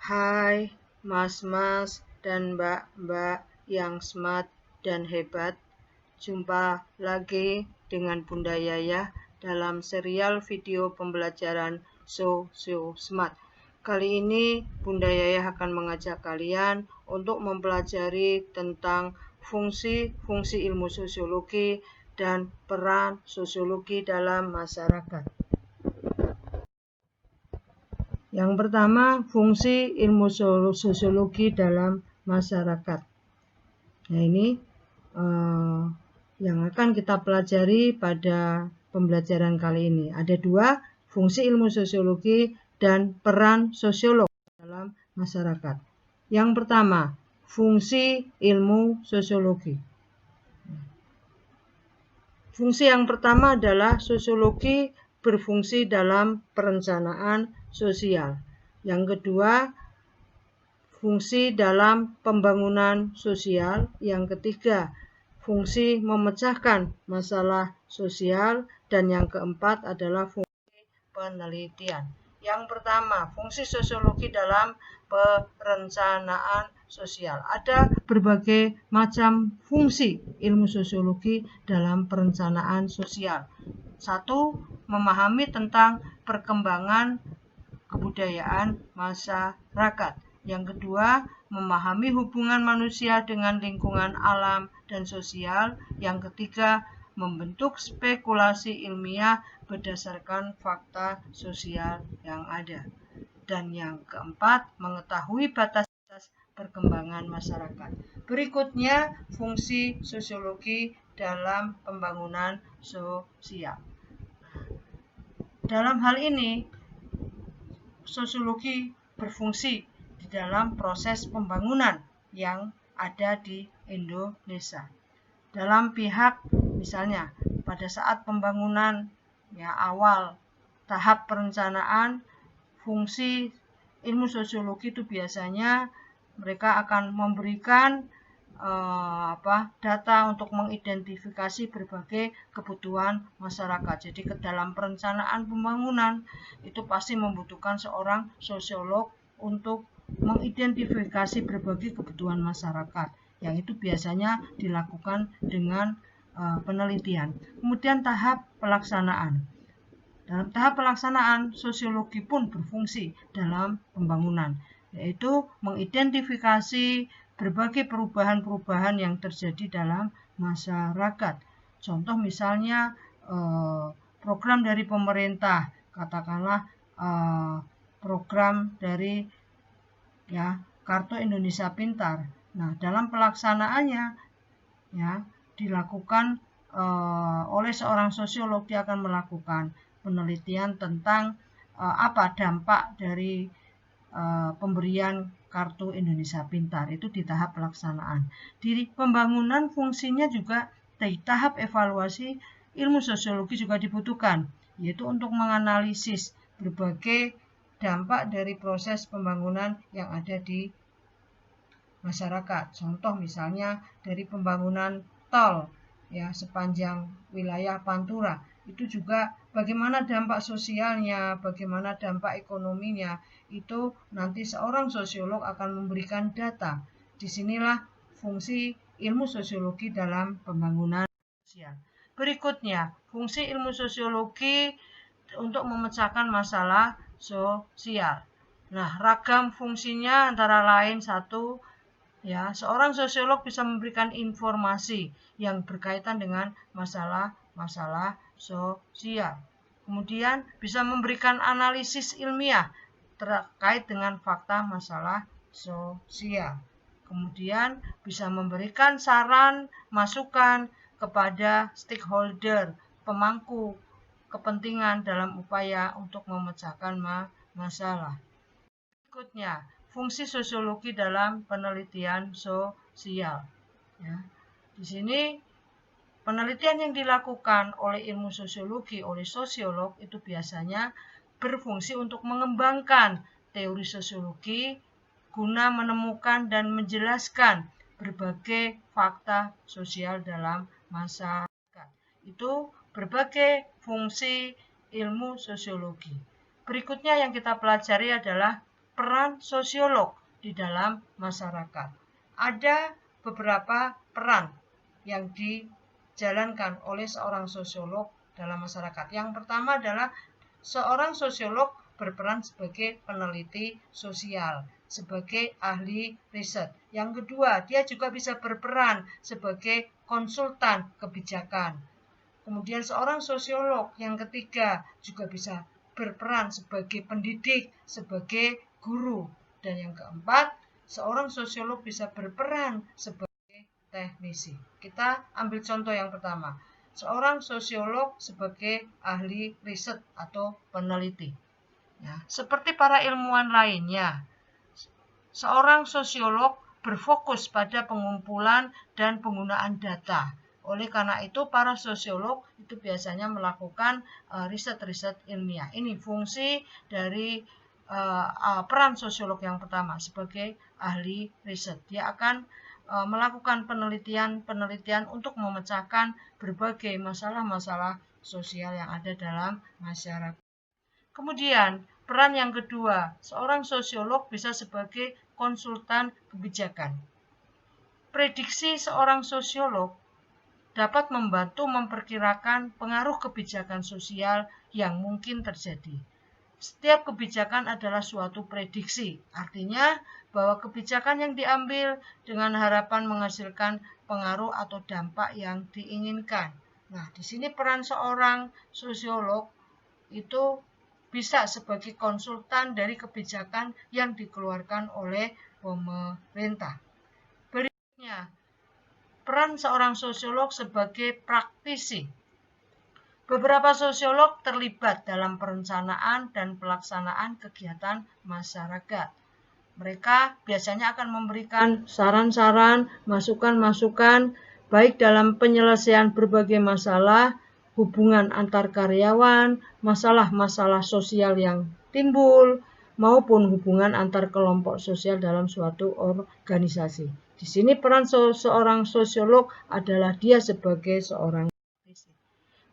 Hai mas-mas dan mbak-mbak yang smart dan hebat. Jumpa lagi dengan Bunda Yayah dalam serial video pembelajaran So Smart. Kali ini Bunda Yayah akan mengajak kalian untuk mempelajari tentang fungsi-fungsi ilmu sosiologi dan peran sosiologi dalam masyarakat. Yang pertama, fungsi ilmu sosiologi dalam masyarakat. Nah, ini yang akan kita pelajari pada pembelajaran kali ini. Ada dua, fungsi ilmu sosiologi dan peran sosiolog dalam masyarakat. Yang pertama, fungsi ilmu sosiologi. Fungsi yang pertama adalah sosiologi berfungsi dalam perencanaan sosial. Yang kedua, fungsi dalam pembangunan sosial. Yang ketiga, fungsi memecahkan masalah sosial. Dan yang keempat adalah fungsi penelitian. Yang pertama, fungsi sosiologi dalam perencanaan sosial. Ada berbagai macam fungsi ilmu sosiologi dalam perencanaan sosial. Satu, memahami tentang perkembangan kebudayaan masyarakat. Yang kedua, memahami hubungan manusia dengan lingkungan alam dan sosial. Yang ketiga, membentuk spekulasi ilmiah berdasarkan fakta sosial yang ada. Dan yang keempat, mengetahui batas perkembangan masyarakat. Berikutnya, fungsi sosiologi dalam pembangunan sosial. Dalam hal ini, sosiologi berfungsi di dalam proses pembangunan yang ada di Indonesia. Dalam pihak, misalnya pada saat pembangunan awal tahap perencanaan, fungsi ilmu sosiologi itu biasanya mereka akan memberikan data untuk mengidentifikasi berbagai kebutuhan masyarakat. Jadi ke dalam perencanaan pembangunan itu pasti membutuhkan seorang sosiolog untuk mengidentifikasi berbagai kebutuhan masyarakat, yang itu biasanya dilakukan dengan penelitian. Kemudian tahap pelaksanaan. Dalam tahap pelaksanaan, sosiologi pun berfungsi dalam pembangunan, yaitu mengidentifikasi berbagai perubahan-perubahan yang terjadi dalam masyarakat. Contoh misalnya program dari pemerintah, katakanlah program dari Kartu Indonesia Pintar. Nah, dalam pelaksanaannya dilakukan oleh seorang sosiolog. Dia akan melakukan penelitian tentang apa dampak dari pemberian Kartu Indonesia Pintar. Itu di tahap pelaksanaan. Di pembangunan fungsinya juga di tahap evaluasi, ilmu sosiologi juga dibutuhkan, yaitu untuk menganalisis berbagai dampak dari proses pembangunan yang ada di masyarakat. Contoh misalnya dari pembangunan tol sepanjang wilayah Pantura, itu juga bagaimana dampak sosialnya, bagaimana dampak ekonominya, itu nanti seorang sosiolog akan memberikan data. Disinilah fungsi ilmu sosiologi dalam pembangunan sosial. Berikutnya, fungsi ilmu sosiologi untuk memecahkan masalah sosial. Nah, ragam fungsinya antara lain satu, seorang sosiolog bisa memberikan informasi yang berkaitan dengan masalah-masalah sosial. Kemudian bisa memberikan analisis ilmiah terkait dengan fakta masalah sosial. Kemudian bisa memberikan saran, masukan kepada stakeholder, pemangku kepentingan dalam upaya untuk memecahkan masalah. Berikutnya, fungsi sosiologi dalam penelitian sosial. Di sini penelitian yang dilakukan oleh ilmu sosiologi, oleh sosiolog, itu biasanya berfungsi untuk mengembangkan teori sosiologi guna menemukan dan menjelaskan berbagai fakta sosial dalam masyarakat. Itu berbagai fungsi ilmu sosiologi. Berikutnya yang kita pelajari adalah peran sosiolog di dalam masyarakat. Ada beberapa peran yang dijalankan oleh seorang sosiolog dalam masyarakat. Yang pertama adalah seorang sosiolog berperan sebagai peneliti sosial, sebagai ahli riset. Yang kedua, dia juga bisa berperan sebagai konsultan kebijakan. Kemudian seorang sosiolog yang ketiga juga bisa berperan sebagai pendidik, sebagai guru. Dan yang keempat, seorang sosiolog bisa berperan sebagai teknisi. Kita ambil contoh yang pertama. Seorang sosiolog sebagai ahli riset atau peneliti. Ya, seperti para ilmuwan lainnya, seorang sosiolog berfokus pada pengumpulan dan penggunaan data. Oleh karena itu, para sosiolog itu biasanya melakukan riset-riset ilmiah. Ini fungsi dari peran sosiolog yang pertama sebagai ahli riset. Dia akan melakukan penelitian untuk memecahkan berbagai masalah-masalah sosial yang ada dalam masyarakat. Kemudian, peran yang kedua, seorang sosiolog bisa sebagai konsultan kebijakan. Prediksi seorang sosiolog dapat membantu memperkirakan pengaruh kebijakan sosial yang mungkin terjadi. Setiap kebijakan adalah suatu prediksi, artinya bahwa kebijakan yang diambil dengan harapan menghasilkan pengaruh atau dampak yang diinginkan. Nah, di sini peran seorang sosiolog itu bisa sebagai konsultan dari kebijakan yang dikeluarkan oleh pemerintah. Berikutnya, peran seorang sosiolog sebagai praktisi. Beberapa sosiolog terlibat dalam perencanaan dan pelaksanaan kegiatan masyarakat. Mereka biasanya akan memberikan saran-saran, masukan-masukan, baik dalam penyelesaian berbagai masalah, hubungan antar karyawan, masalah-masalah sosial yang timbul, maupun hubungan antar kelompok sosial dalam suatu organisasi. Di sini peran seorang sosiolog adalah dia sebagai seorang praktisi.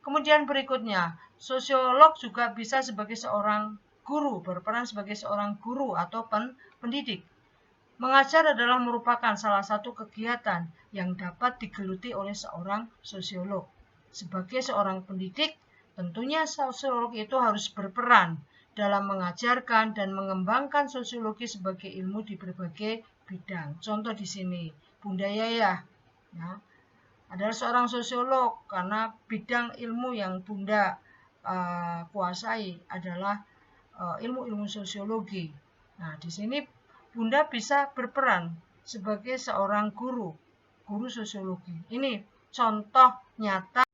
Kemudian berikutnya, sosiolog juga bisa sebagai seorang guru, berperan sebagai seorang guru atau pendidik. Mengajar adalah merupakan salah satu kegiatan yang dapat digeluti oleh seorang sosiolog. Sebagai seorang pendidik, tentunya sosiolog itu harus berperan dalam mengajarkan dan mengembangkan sosiologi sebagai ilmu di berbagai bidang. Contoh di sini, Bunda Yayah adalah seorang sosiolog karena bidang ilmu yang Bunda kuasai adalah ilmu-ilmu sosiologi. Nah, di sini Bunda bisa berperan sebagai seorang guru sosiologi. Ini contoh nyata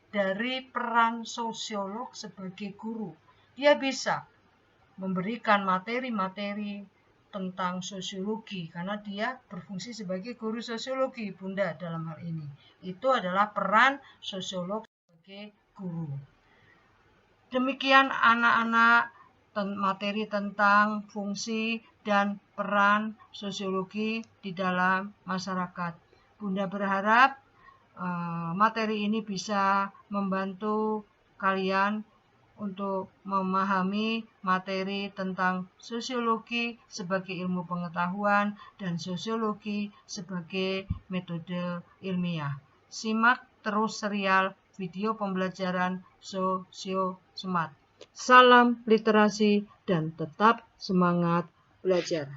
dari peran sosiolog sebagai guru. Dia bisa memberikan materi-materi tentang sosiologi karena dia berfungsi sebagai guru sosiologi, Bunda dalam hal ini. Itu adalah peran sosiolog sebagai guru. Demikian anak-anak materi tentang fungsi dan peran sosiologi di dalam masyarakat. Bunda berharap materi ini bisa membantu kalian untuk memahami materi tentang sosiologi sebagai ilmu pengetahuan dan sosiologi sebagai metode ilmiah. Simak terus serial video pembelajaran Sosio Smart. Salam literasi dan tetap semangat belajar.